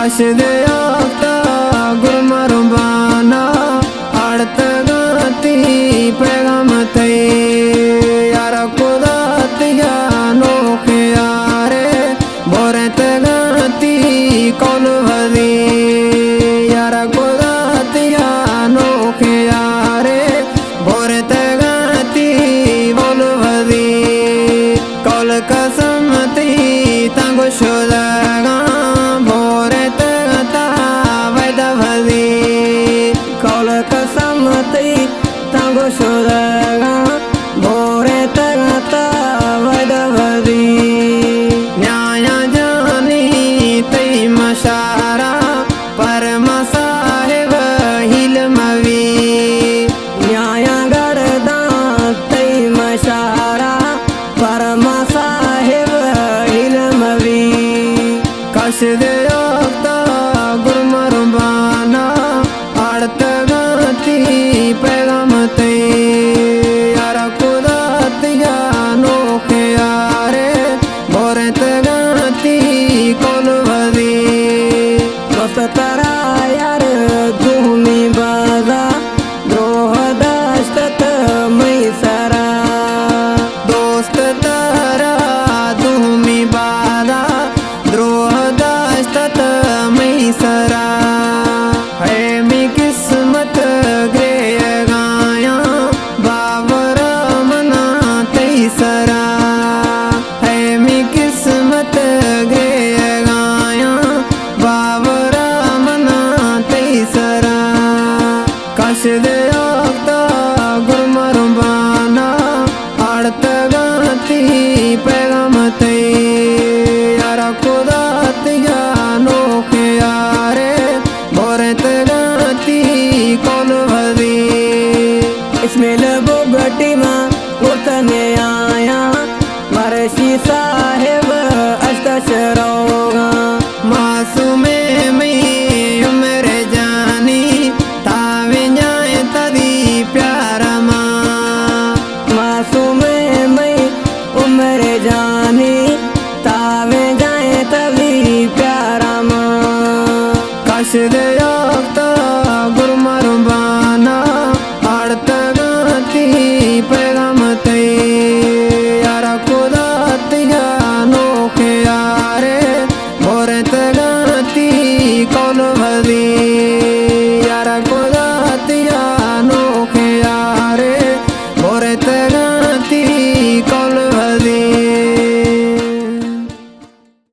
कश दे आखता गुरमरबाना अड़त गाती पैगाम तई यार खुदा तिया नोखे यारे बोरत गाती कौन वदी यार खुदा तिया नोखे यारे बोरत गाती बोल वदी कौल कसमती तंग शुदगा बोरत गता वैद वदी कौल कसमती तंग शुदगा बोरत गता वैद वदी न्याय जानी तई मशारा परम साहेब हिलमवी न्याय गरदा तई मशारा परम साहेब हिलमवी कश दे आखता गुरमरबाना अड़त गाती पैगाम तई यार खुदा तिया नोखे यारे बोरत गाती कौन वदी दोस्त तरा यार धूमी बाजा द्रोह दशत मैसरा दोस्त तरा धूमी बाजा द्रोह दशत मैसरा है मी किस्मत ग्रेय गाया बाबर मना तैसरा है मी किस्मत ग्रेय गाया बाबर मना तैसरा कश दे आखता गुरमरबाना अड़त गाती पैगाम तई यार खुदा तिया नोखे यारे बोरत गाती कौन वदी इसमें लगो गटी माँ उतने आया मरसी साहेब अष्ट शरोगा मासूमे में उम्र जानी तावे जाए तदी प्यारा माँ मासूमे में उम्र जानी तावे जाए तदी प्यारा माँ कश दे आखता गुरमरबाना अड़त गाती पैगाम तई यार खुदा तिया नोखे यारे बोरत गाती कौन वदी यार खुदा तिया नोखे यारे बोरत